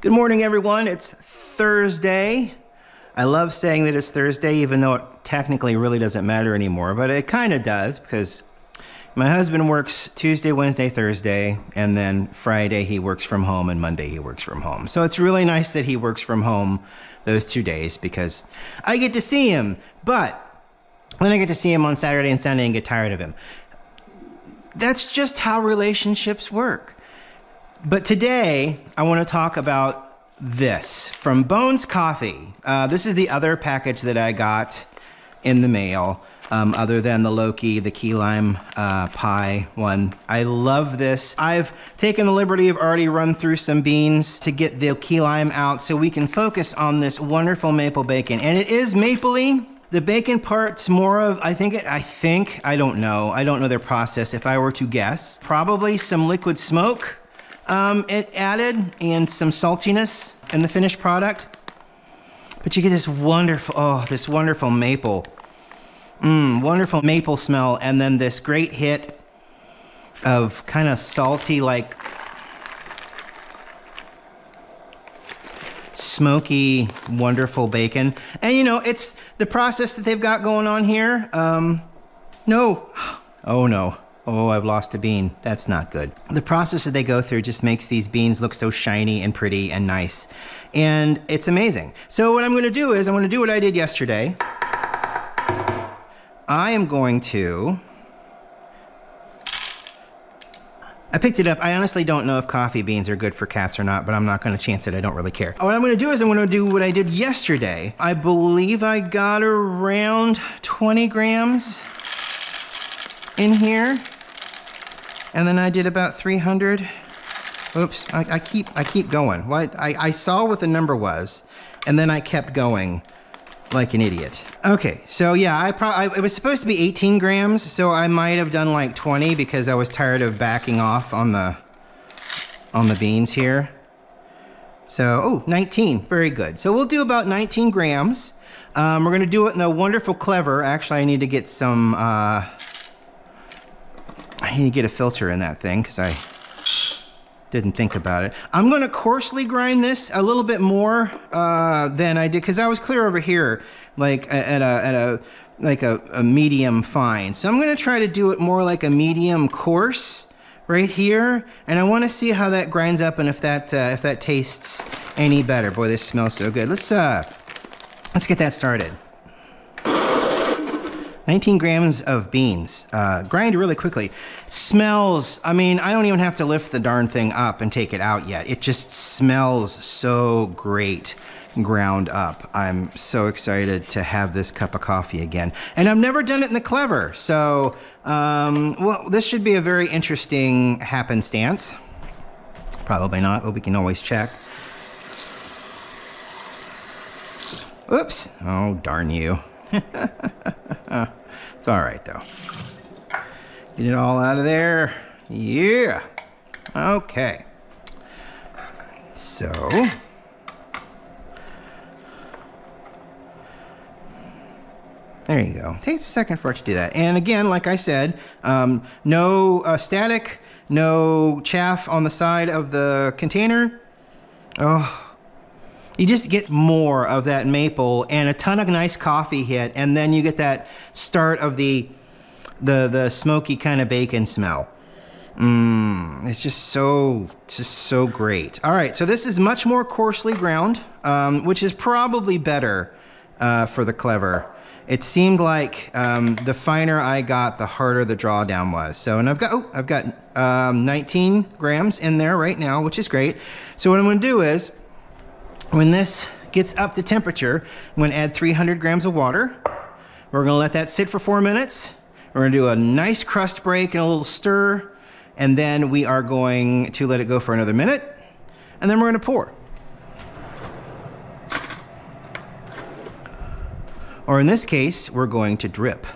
Good morning, everyone. It's Thursday. I love saying that it's Thursday, even though it technically really doesn't matter anymore, but it kind of does because my husband works Tuesday, Wednesday, Thursday, and then Friday he works from home and Monday he works from home. So it's really nice that he works from home those 2 days because I get to see him, but then I get to see him on Saturday and Sunday and get tired of him. That's just how relationships work. But today, I want to talk about this from Bones Coffee. This is the other package that I got in the mail, other than the Loki, the key lime pie one. I love this. I've taken the liberty of already run through some beans to get the key lime out so we can focus on this wonderful maple bacon. And it is mapley. The bacon part's more of, I don't know their process. If I were to guess, probably some liquid smoke. It added and some saltiness in the finished product, but you get this wonderful maple, wonderful maple smell, and then this great hit of kind of salty, like smoky, wonderful bacon. And you know, it's the process that they've got going on here. Oh, I've lost a bean. That's not good. The process that they go through just makes these beans look so shiny and pretty and nice. And it's amazing. So what I'm gonna do is, I'm gonna do what I did yesterday. I picked it up. I honestly don't know if coffee beans are good for cats or not, but I'm not gonna chance it. I don't really care. What I'm gonna do is I'm gonna do what I did yesterday. I believe I got around 20 grams in here. And then I did about 300. Oops, I keep going. I saw what the number was, and then I kept going like an idiot. Okay, so yeah, it was supposed to be 18 grams, so I might have done like 20 because I was tired of backing off on the beans here. So, 19, very good. So we'll do about 19 grams. We're gonna do it in a wonderful clever. Actually, I need to get some, I need to get a filter in that thing because I didn't think about it. I'm going to coarsely grind this a little bit more than I did because I was clear over here, like at a medium fine. So I'm going to try to do it more like a medium coarse right here, and I want to see how that grinds up and if that tastes any better. Boy, this smells so good. Let's get that started. 19 grams of beans, grind really quickly. Smells, I mean, I don't even have to lift the darn thing up and take it out yet. It just smells so great ground up. I'm so excited to have this cup of coffee again. And I've never done it in the clever, so, well, this should be a very interesting happenstance. Probably not, but we can always check. Oops, oh, darn you. It's all right though. Get it all out of there. Yeah. Okay. So. There you go. Takes a second for it to do that. And again, like I said, no static, no chaff on the side of the container. Oh. You just get more of that maple and a ton of nice coffee hit, and then you get that start of the smoky kind of bacon smell. It's just so great. All right, so this is much more coarsely ground, which is probably better for the clever. It seemed like the finer I got, the harder the drawdown was. So, and I've got 19 grams in there right now, which is great. So what I'm going to do is, when this gets up to temperature, I'm going to add 300 grams of water. We're going to let that sit for 4 minutes. We're going to do a nice crust break and a little stir, and then we are going to let it go for another minute, and then we're going to pour. Or in this case, we're going to drip,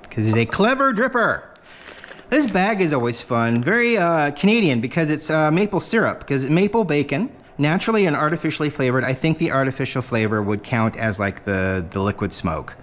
because it's a clever dripper. This bag is always fun, very Canadian, because it's maple syrup, because it's maple bacon, naturally and artificially flavored. I think the artificial flavor would count as like the liquid smoke,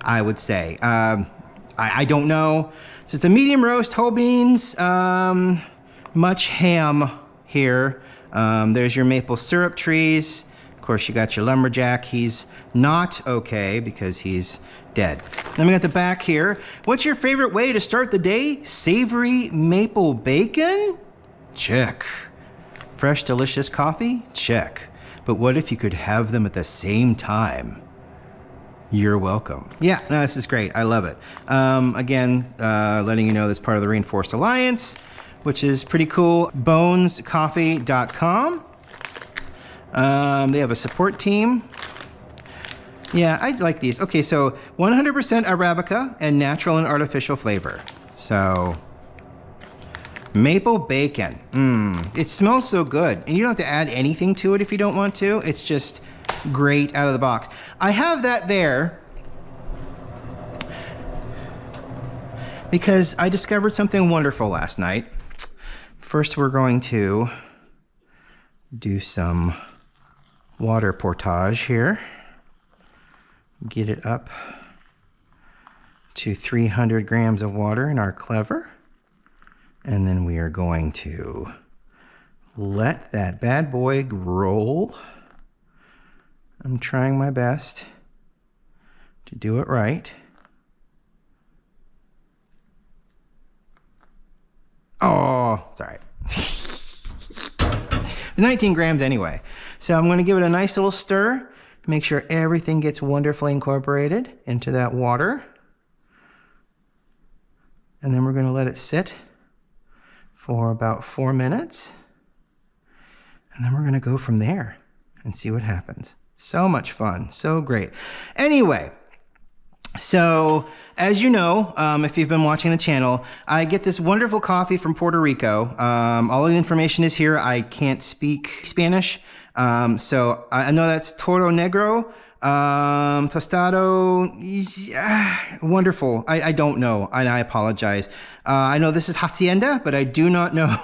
I would say. I don't know. So it's a medium roast, whole beans, much ham here. There's your maple syrup trees. Of course, you got your lumberjack. He's not okay because he's dead. Then we got the back here. What's your favorite way to start the day? Savory maple bacon? Check. Fresh, delicious coffee? Check. But what if you could have them at the same time? You're welcome. Yeah, no, this is great. I love it. Again, letting you know that's part of the Rainforest Alliance, which is pretty cool. bonescoffee.com. They have a support team. Yeah, I like these. Okay, so 100% Arabica and natural and artificial flavor. So, maple bacon. It smells so good. And you don't have to add anything to it if you don't want to. It's just great out of the box. I have that there because I discovered something wonderful last night. First, we're going to do some water portage here. Get it up to 300 grams of water in our Clever. And then we are going to let that bad boy roll. I'm trying my best to do it right. Oh, it's all right. It's 19 grams anyway. So I'm going to give it a nice little stir. Make sure everything gets wonderfully incorporated into that water. And then we're going to let it sit for about 4 minutes. And then we're going to go from there and see what happens. So much fun. So great. Anyway, so as you know, if you've been watching the channel, I get this wonderful coffee from Puerto Rico. All of the information is here. I can't speak Spanish. So I know that's Toro Negro, Tostado, wonderful. I don't know, and I apologize. I know this is Hacienda, but I do not know.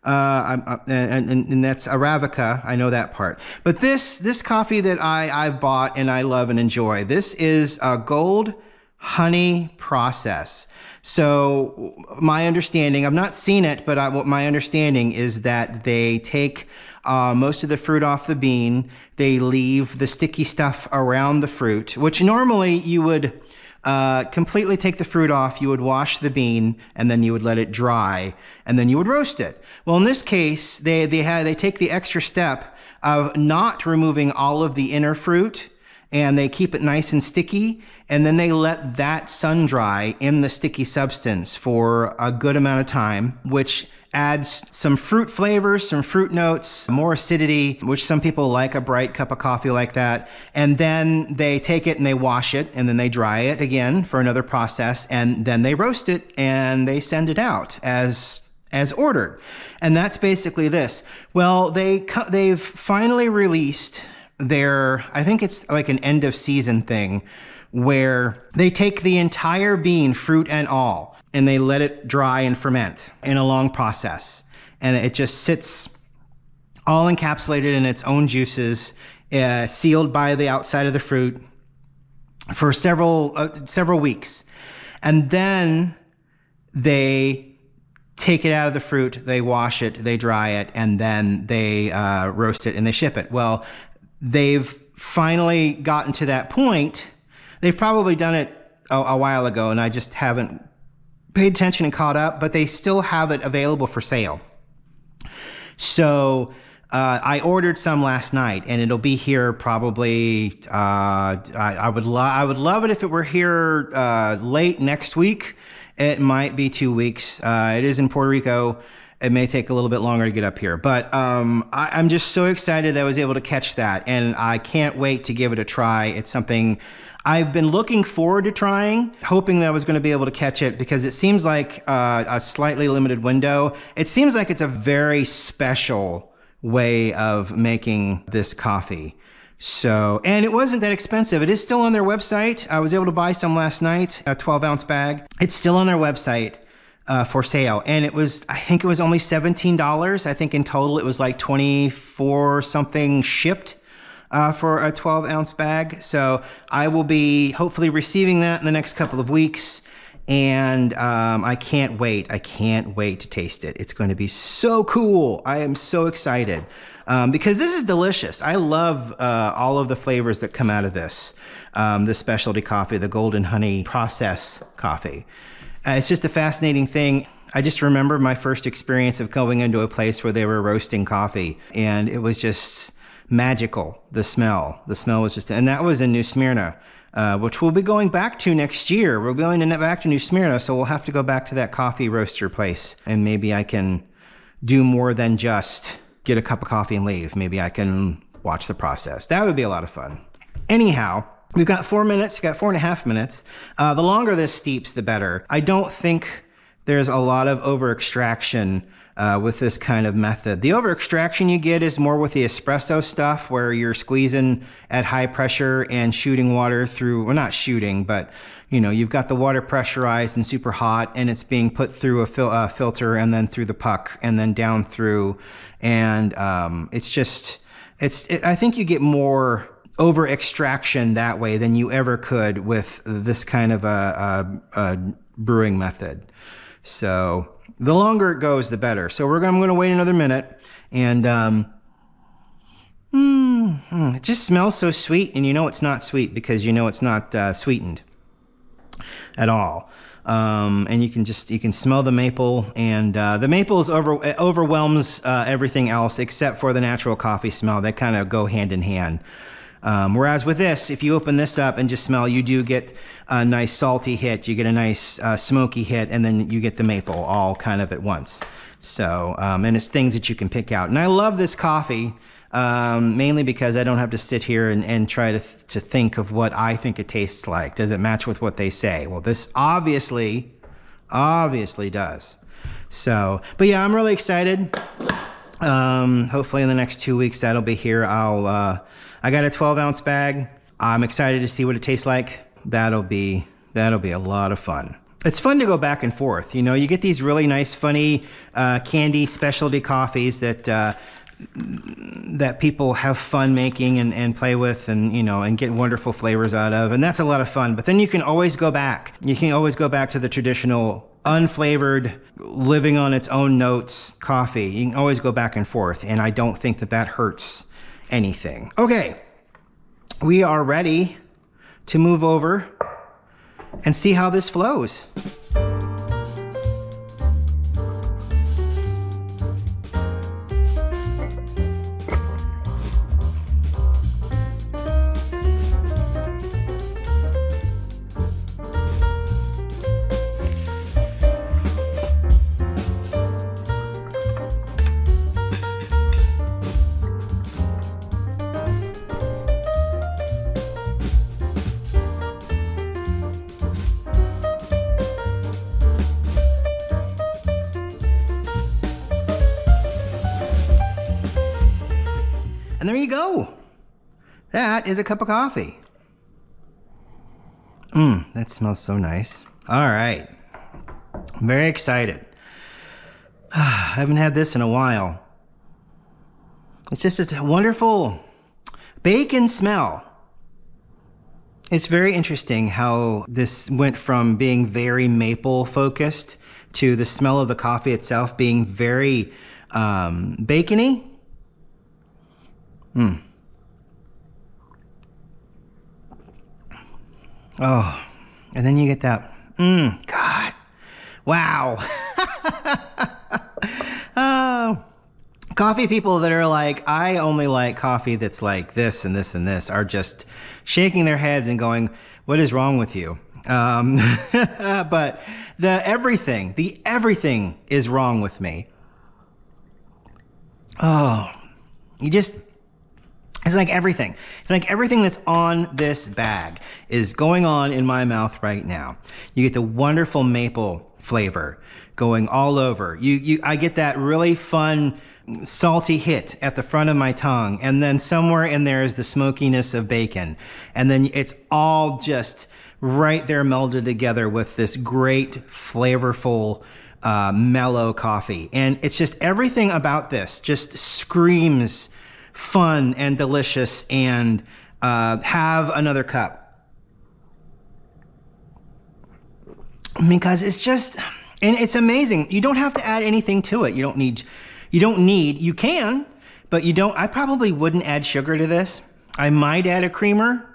And that's Arabica. I know that part. But this coffee that I've bought and I love and enjoy, this is a gold honey process. So my understanding, I've not seen it, but what my understanding is that they take most of the fruit off the bean. They leave the sticky stuff around the fruit, which normally you would completely take the fruit off. You would wash the bean and then you would let it dry and then you would roast it. Well, in this case, they take the extra step of not removing all of the inner fruit and they keep it nice and sticky. And then they let that sun dry in the sticky substance for a good amount of time, which adds some fruit flavors, some fruit notes, more acidity, which some people like a bright cup of coffee like that. And then they take it and they wash it and then they dry it again for another process. And then they roast it and they send it out as ordered. And that's basically this. Well, they've finally released their, I think it's like an end of season thing, where they take the entire bean, fruit and all, and they let it dry and ferment in a long process. And it just sits all encapsulated in its own juices, sealed by the outside of the fruit for several weeks. And then they take it out of the fruit, they wash it, they dry it, and then they roast it and they ship it. Well, they've finally gotten to that point. They've probably done it a while ago, and I just haven't paid attention and caught up, but they still have it available for sale. So I ordered some last night, and it'll be here probably, I would love it if it were here late next week. It might be 2 weeks. It is in Puerto Rico. It may take a little bit longer to get up here, but I'm just so excited that I was able to catch that, and I can't wait to give it a try. It's something I've been looking forward to trying, hoping that I was going to be able to catch it because it seems like a slightly limited window. It seems like it's a very special way of making this coffee. So, and it wasn't that expensive. It is still on their website. I was able to buy some last night, a 12-ounce bag. It's still on their website for sale. And it was, I think it was only $17. I think in total it was like 24 something shipped for a 12-ounce bag. So I will be hopefully receiving that in the next couple of weeks. And I can't wait. I can't wait to taste it. It's going to be so cool. I am so excited because this is delicious. I love all of the flavors that come out of this specialty coffee, the Golden Honey Process coffee. It's just a fascinating thing. I just remember my first experience of going into a place where they were roasting coffee, and it was just magical. The smell was just, and that was in New Smyrna, which we'll be going back to next year. We're going back to New Smyrna, so we'll have to go back to that coffee roaster place, and maybe I can do more than just get a cup of coffee and leave. Maybe I can watch the process. That would be a lot of fun. Anyhow, we've got 4 minutes, got 4.5 minutes. The longer this steeps, the better. I don't think there's a lot of over-extraction with this kind of method. The over-extraction you get is more with the espresso stuff, where you're squeezing at high pressure and shooting water through, well, not shooting, but you've got the water pressurized and super hot, and it's being put through a filter and then through the puck and then down through. And I think you get more over extraction that way than you ever could with this kind of a brewing method. So the longer it goes, the better. So I'm going to wait another minute, and it just smells so sweet, and it's not sweet because it's not sweetened at all. And you can smell the maple, and the maple overwhelms everything else except for the natural coffee smell. They kind of go hand in hand. Whereas with this, if you open this up and just smell, you do get a nice salty hit, you get a nice smoky hit, and then you get the maple all kind of at once. So, and it's things that you can pick out. And I love this coffee, mainly because I don't have to sit here and try to think of what I think it tastes like. Does it match with what they say? Well, this obviously does. So, but yeah, I'm really excited. Hopefully in the next 2 weeks that'll be here. I got a 12-ounce bag. I'm excited to see what it tastes like. That'll be a lot of fun. It's fun to go back and forth. You get these really nice, funny candy specialty coffees that people have fun making and play with, and get wonderful flavors out of, and that's a lot of fun. But then you can always go back. You can always go back to the traditional, unflavored, living on its own notes coffee. You can always go back and forth, and I don't think that hurts anything. Okay, we are ready to move over and see how this flows. And there you go. That is a cup of coffee. That smells so nice. All right. I'm very excited. I haven't had this in a while. It's just a wonderful bacon smell. It's very interesting how this went from being very maple focused to the smell of the coffee itself being very bacony. Oh, and then you get that, God, wow. Oh, coffee people that are like, I only like coffee that's like this and this and this, are just shaking their heads and going, what is wrong with you? But everything is wrong with me. Oh, it's like everything. It's like everything that's on this bag is going on in my mouth right now. You get the wonderful maple flavor going all over. I get that really fun salty hit at the front of my tongue, and then somewhere in there is the smokiness of bacon. And then it's all just right there melded together with this great flavorful mellow coffee. And it's just everything about this just screams fun and delicious, and have another cup. because it's just, and it's amazing. You don't have to add anything to it. You can, but you don't. I probably wouldn't add sugar to this. I might add a creamer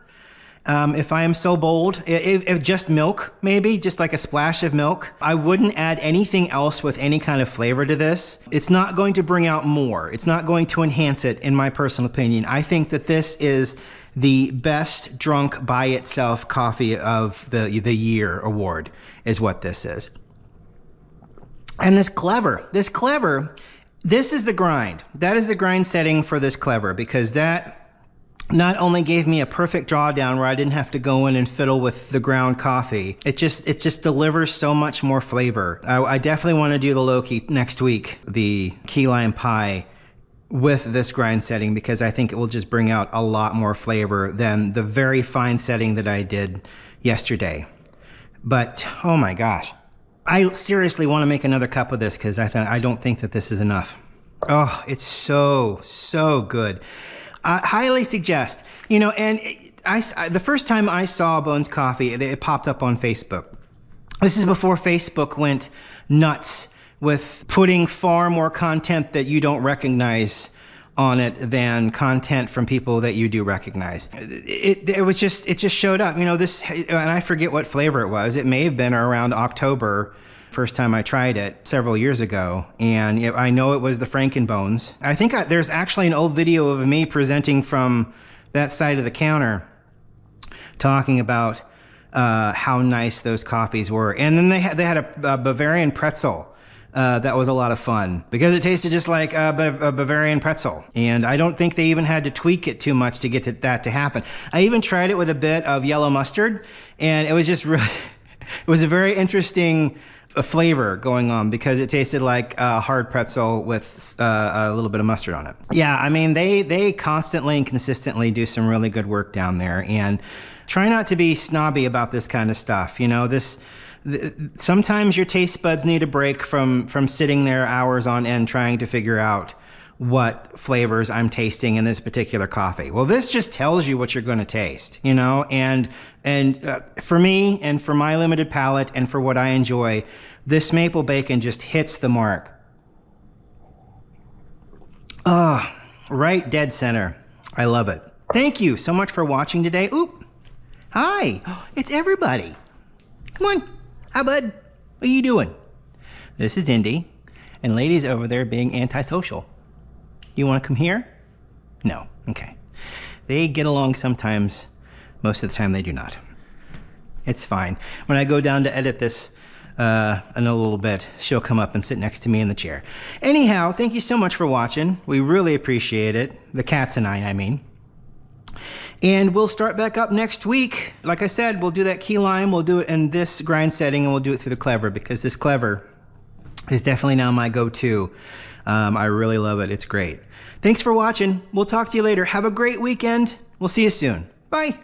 if I am so bold. If just milk, maybe just like a splash of milk. I wouldn't add anything else with any kind of flavor to this. It's not going to bring out more. It's not going to enhance it, in my personal opinion. I think that this is the best drunk by itself coffee of the year award is what this is. And this clever, this is the grind. That is the grind setting for this clever, because that not only gave me a perfect drawdown where I didn't have to go in and fiddle with the ground coffee, it just delivers so much more flavor. I definitely want to do the low key next week, the key lime pie with this grind setting, because I think it will just bring out a lot more flavor than the very fine setting that I did yesterday. But oh my gosh, I seriously want to make another cup of this because I don't think that this is enough. Oh, it's so good. I highly suggest, and the first time I saw Bones Coffee, it popped up on Facebook. This is before Facebook went nuts with putting far more content that you don't recognize on it than content from people that you do recognize. It just showed up. This, and I forget what flavor it was. It may have been around October, first time I tried it several years ago, and I know it was the Frankenbones. I think there's actually an old video of me presenting from that side of the counter, talking about how nice those coffees were. And then they had a Bavarian pretzel. That was a lot of fun because it tasted just like a Bavarian pretzel. And I don't think they even had to tweak it too much to get that to happen. I even tried it with a bit of yellow mustard, and it was just really, it was a very interesting flavor going on because it tasted like a hard pretzel with a little bit of mustard on it. Yeah, I mean, they constantly and consistently do some really good work down there, and try not to be snobby about this kind of stuff. Sometimes your taste buds need a break from sitting there hours on end trying to figure out what flavors I'm tasting in this particular coffee. Well, this just tells you what you're going to taste, and for me and for my limited palate and for what I enjoy, this maple bacon just hits the mark. Oh, right dead center. I love it. Thank you so much for watching today. Oop. Hi, it's everybody. Come on. Hi, bud. What are you doing? This is Indy, and lady's over there being antisocial. You want to come here? No. Okay. They get along sometimes. Most of the time they do not. It's fine. When I go down to edit this in a little bit, she'll come up and sit next to me in the chair. Anyhow, thank you so much for watching. We really appreciate it. The cats and I mean. And we'll start back up next week. Like I said, we'll do that key lime. We'll do it in this grind setting, and we'll do it through the clever, because this clever is definitely now my go-to. I really love it. It's great. Thanks for watching. We'll talk to you later. Have a great weekend. We'll see you soon. Bye.